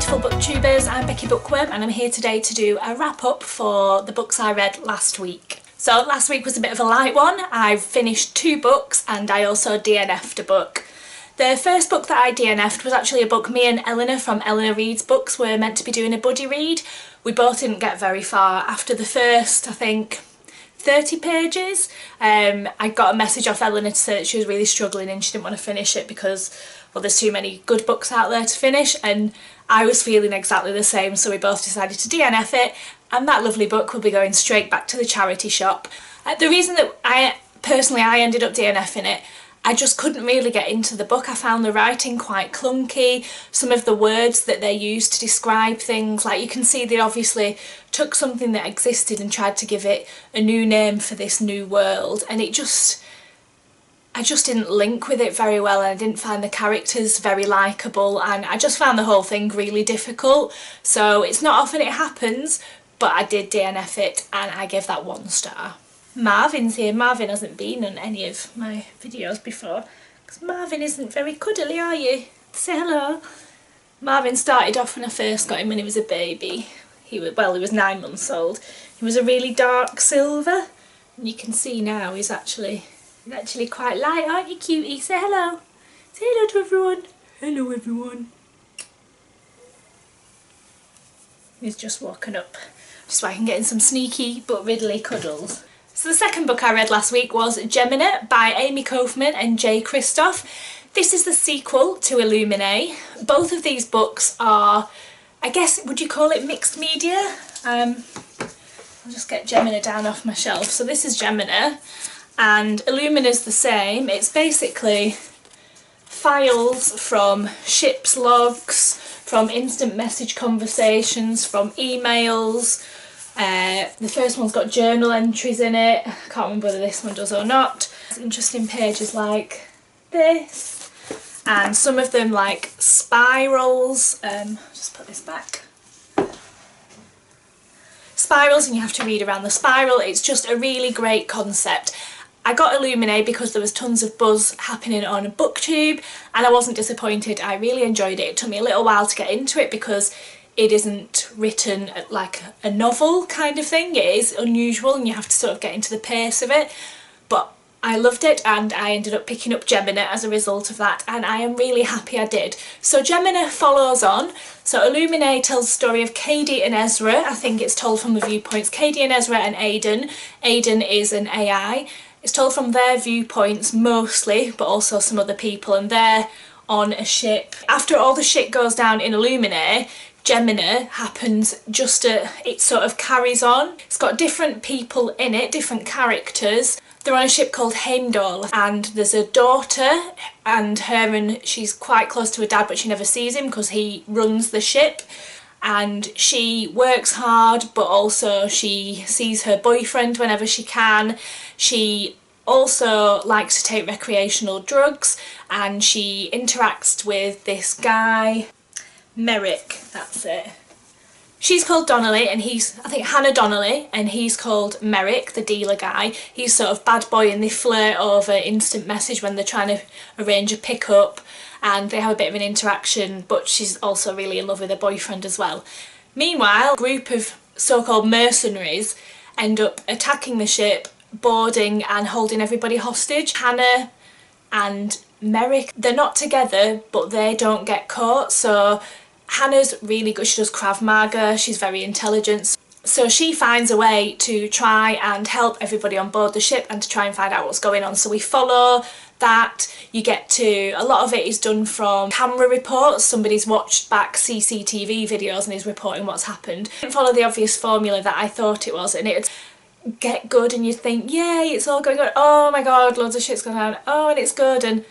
beautiful booktubers, I'm Becky Bookworm and I'm here today to do a wrap up for the books I read last week. So last week was a bit of a light one. I've finished 2 books and I also DNF'd a book. The first book that I DNF'd was actually a book me and Eleanor from Eleanor Reads Books were meant to be doing a buddy read. We both didn't get very far. After the first, I think, 30 pages, I got a message off Eleanor to say that she was really struggling and she didn't want to finish it because, well, there's too many good books out there to finish, and I was feeling exactly the same, so we both decided to DNF it, and that lovely book will be going straight back to the charity shop. The reason that I ended up DNFing it, I just couldn't really get into the book. I found the writing quite clunky. Some of the words that they used to describe things, like you can see they obviously took something that existed and tried to give it a new name for this new world, and I just didn't link with it very well, and I didn't find the characters very likeable, and I just found the whole thing really difficult. So it's not often it happens, but I did DNF it and I gave that 1 star. Marvin's here. Marvin hasn't been on any of my videos before because Marvin isn't very cuddly, are you? Say hello. Marvin started off when I first got him when he was a baby. He was 9 months old. He was a really dark silver, and you can see now he's actually quite light, aren't you, cutie? Say hello. Say hello to everyone. Hello everyone. He's just walking up just so I can get in some sneaky but riddly cuddles. So the second book I read last week was Gemina by Amy Kaufman and Jay Kristoff. This is the sequel to Illuminate. Both of these books are, I guess, would you call it mixed media? I'll just get Gemina down off my shelf. So this is Gemina, and Illumina's the same. It's basically files from ship's logs, from instant message conversations, from emails. The first one's got journal entries in it. I can't remember whether this one does or not. It's interesting pages like this, and some of them like spirals. Just put this back. Spirals, and you have to read around the spiral. It's just a really great concept. I got Illuminate because there was tons of buzz happening on BookTube, and I wasn't disappointed. I really enjoyed it. It took me a little while to get into it because it isn't written like a novel kind of thing. It is unusual and you have to sort of get into the pace of it, but I loved it and I ended up picking up Gemina as a result of that, and I am really happy I did. So Gemina follows on. So Illuminate tells the story of Katie and Ezra. I think it's told from the viewpoints Katie and Ezra and Aiden. Aiden is an AI. It's told from their viewpoints mostly, but also some other people, and they're on a ship. After all the shit goes down in Illuminate, Gemina happens it sort of carries on. It's got different people in it, different characters. They're on a ship called Heimdall, and there's a daughter, and she's quite close to her dad, but she never sees him because he runs the ship. And she works hard, but also she sees her boyfriend whenever she can. She also likes to take recreational drugs, and she interacts with this guy, Merrick, that's it. She's called Donnelly, and I think Hannah Donnelly, and he's called Merrick, the dealer guy. He's sort of bad boy, and they flirt over instant message when they're trying to arrange a pickup, and they have a bit of an interaction, but she's also really in love with her boyfriend as well. Meanwhile, a group of so-called mercenaries end up attacking the ship, boarding and holding everybody hostage. Hannah and Merrick, they're not together, but they don't get caught. So Hannah's really good. She does Krav Maga. She's very intelligent. So she finds a way to try and help everybody on board the ship and to try and find out what's going on. So we follow that. You get to, a lot of it is done from camera reports. Somebody's watched back CCTV videos and is reporting what's happened. Didn't follow the obvious formula that I thought it was, and it's get good and you think, yay, it's all going good. Oh my god, loads of shit's going on. Oh, and it's good, and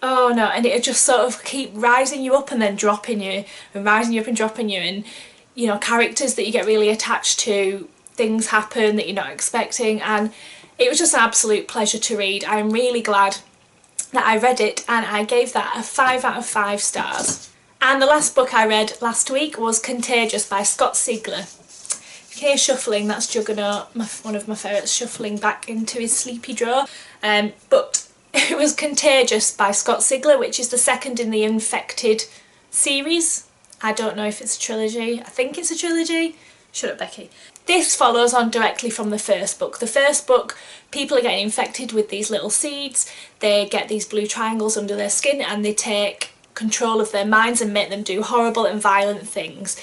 oh no, and it just sort of keep rising you up and then dropping you, and rising you up and dropping you, and you know, characters that you get really attached to, things happen that you're not expecting, and it was just an absolute pleasure to read. I'm really glad that I read it, and I gave that a 5 out of 5 stars. And the last book I read last week was Contagious by Scott Sigler. If you hear shuffling, that's Juggernaut, one of my favourites, shuffling back into his sleepy drawer. But it was Contagious by Scott Sigler, which is the second in the Infected series. I don't know if it's a trilogy. I think it's a trilogy. Shut up, Becky. This follows on directly from the first book. The first book, people are getting infected with these little seeds. They get these blue triangles under their skin and they take control of their minds and make them do horrible and violent things.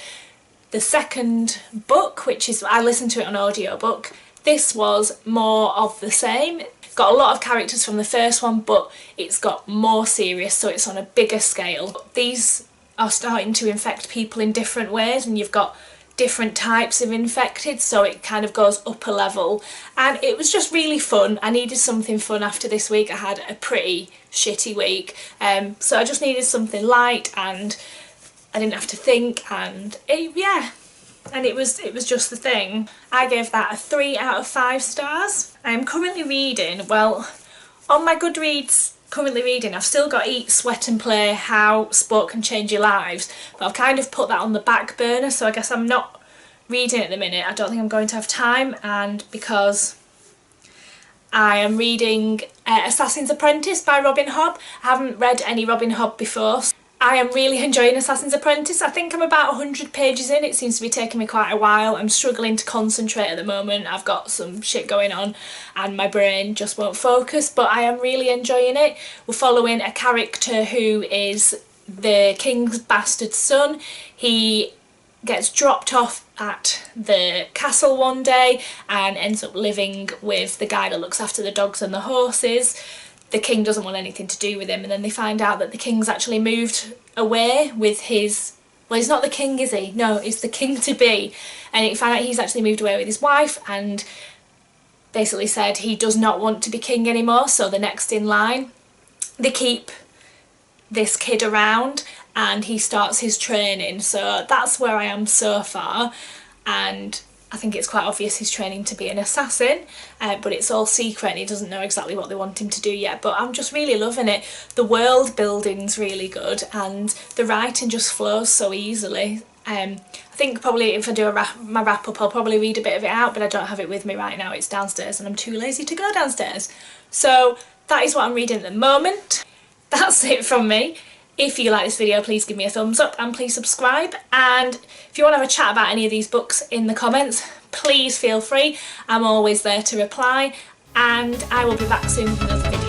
The second book, which is, I listened to it on audiobook, this was more of the same. Got a lot of characters from the first one, but it's got more serious, so it's on a bigger scale. These are starting to infect people in different ways, and you've got different types of infected, so it kind of goes up a level, and it was just really fun. I needed something fun after this week. I had a pretty shitty week, so I just needed something light and I didn't have to think, and it was just the thing. I gave that a 3 out of 5 stars. I am currently reading, well, on my Goodreads currently reading, I've still got Eat, Sweat and Play, How Sport Can Change Your Lives, but I've kind of put that on the back burner, so I guess I'm not reading it at the minute. I don't think I'm going to have time, and because I am reading Assassin's Apprentice by Robin Hobb. I haven't read any Robin Hobb before. I am really enjoying Assassin's Apprentice. I think I'm about 100 pages in. It seems to be taking me quite a while. I'm struggling to concentrate at the moment. I've got some shit going on and my brain just won't focus, but I am really enjoying it. We're following a character who is the king's bastard son. He gets dropped off at the castle one day and ends up living with the guy that looks after the dogs and the horses. The king doesn't want anything to do with him, and then they find out that the king's actually moved away with his, well, he's not the king, is he? No, it's the king-to-be, and he found out he's actually moved away with his wife and basically said he does not want to be king anymore, so the next in line. They keep this kid around and he starts his training, so that's where I am so far, and I think it's quite obvious he's training to be an assassin, but it's all secret and he doesn't know exactly what they want him to do yet. But I'm just really loving it. The world building's really good and the writing just flows so easily. I think probably if I do my wrap up, I'll probably read a bit of it out, but I don't have it with me right now. It's downstairs and I'm too lazy to go downstairs. So that is what I'm reading at the moment. That's it from me. If you like this video, please give me a thumbs up and please subscribe, and if you want to have a chat about any of these books in the comments, please feel free. I'm always there to reply, and I will be back soon with another video.